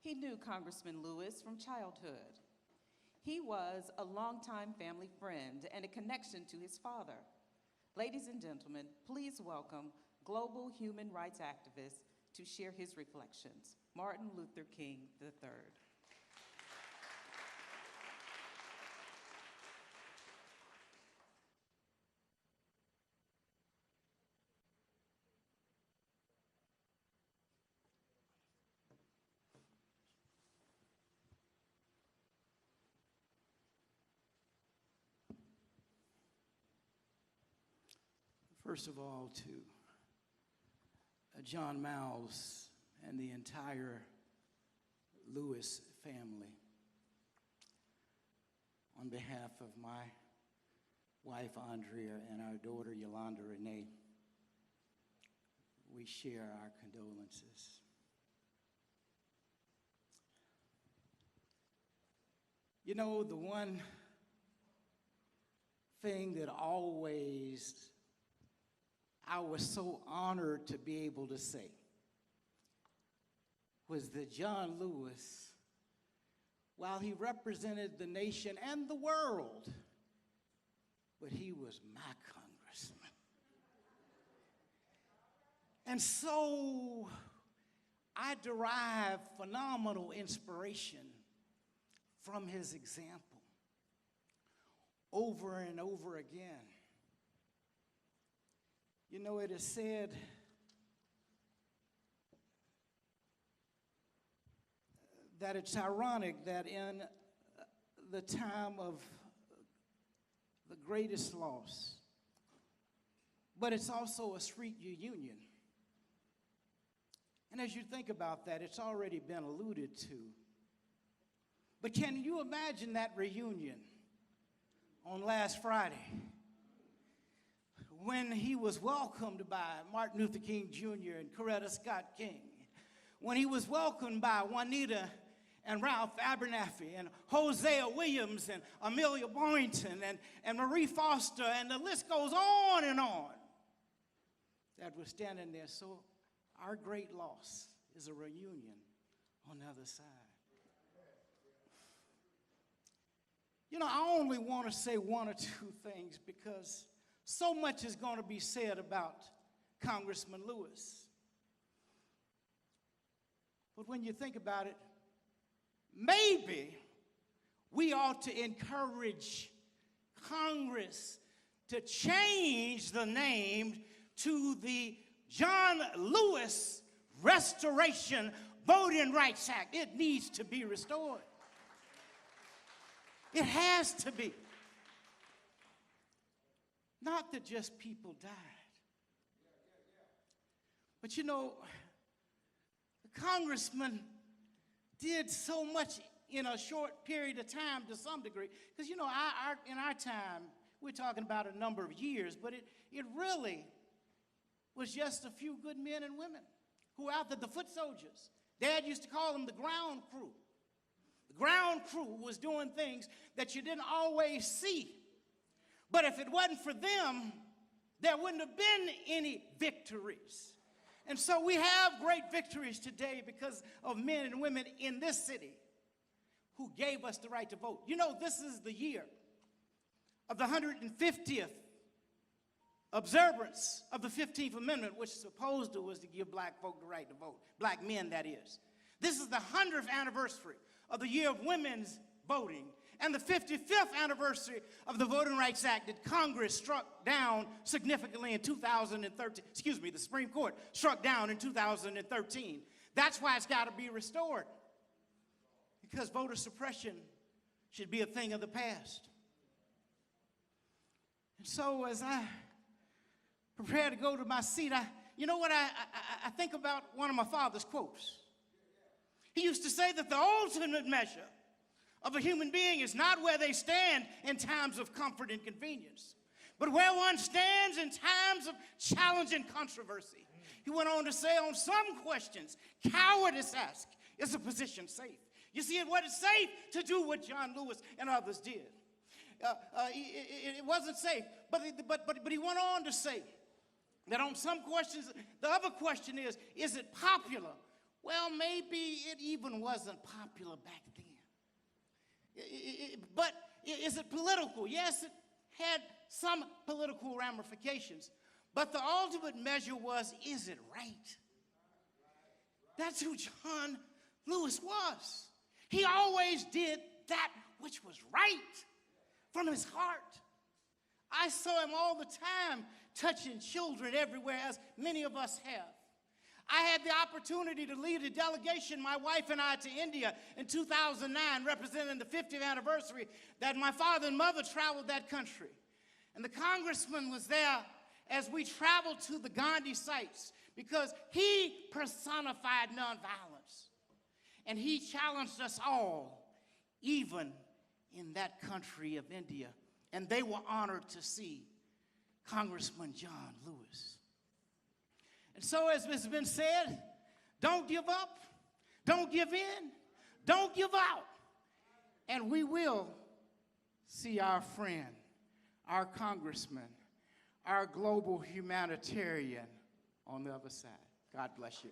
He knew Congressman Lewis from childhood. He was a longtime family friend and a connection to his father. Ladies and gentlemen, please welcome global human rights activist to share his reflections, Martin Luther King III. First of all, to John Miles and the entire Lewis family, on behalf of my wife Andrea and our daughter Yolanda Renee, we share our condolences. You know, the one thing that always I was so honored to be able to say was that John Lewis, while he represented the nation and the world, but he was my congressman. And so I derive phenomenal inspiration from his example over and over again. You know, it is said that it's ironic that in the time of the greatest loss, but it's also a sweet reunion. And as you think about that, it's already been alluded to. But can you imagine that reunion on last Friday, when he was welcomed by Martin Luther King Jr. and Coretta Scott King, when he was welcomed by Juanita and Ralph Abernathy and Hosea Williams and Amelia Boynton and Marie Foster, and the list goes on and on, that was standing there. So our great loss is a reunion on the other side. You know, I only want to say one or two things because so much is going to be said about Congressman Lewis. But when you think about it, maybe we ought to encourage Congress to change the name to the John Lewis Restoration Voting Rights Act. It needs to be restored. It has to be. Not that just people died. But you know, the congressman did so much in a short period of time to some degree. Because you know, in our time, we're talking about a number of years, but it really was just a few good men and women who were out there, the foot soldiers. Dad used to call them the ground crew. The ground crew was doing things that you didn't always see. But if it wasn't for them, there wouldn't have been any victories. And so we have great victories today because of men and women in this city who gave us the right to vote. You know, this is the year of the 150th observance of the 15th Amendment, which supposed to was to give black folk the right to vote, black men, that is. This is the 100th anniversary of the year of women's voting, and the 55th anniversary of the Voting Rights Act that Congress struck down significantly in 2013. Excuse me, the Supreme Court struck down in 2013. That's why it's got to be restored, because voter suppression should be a thing of the past. And so as I prepare to go to my seat, you know what, I think about one of my father's quotes. He used to say that the ultimate measure of a human being is not where they stand in times of comfort and convenience, but where one stands in times of challenge and controversy. He went on to say, on some questions, cowardice asked, is a position safe? You see, it wasn't safe to do what John Lewis and others did. It wasn't safe, but he went on to say that on some questions, the other question is it popular Well, maybe it even wasn't popular back then. But is it political? Yes, it had some political ramifications. But the ultimate measure was, is it right? That's who John Lewis was. He always did that which was right from his heart. I saw him all the time touching children everywhere, as many of us have. I had the opportunity to lead a delegation, my wife and I, to India in 2009, representing the 50th anniversary that my father and mother traveled that country. And the congressman was there as we traveled to the Gandhi sites because he personified nonviolence. And he challenged us all, even in that country of India. And they were honored to see Congressman John Lewis. And so, as has been said, don't give up, don't give in, don't give out. And we will see our friend, our congressman, our global humanitarian on the other side. God bless you.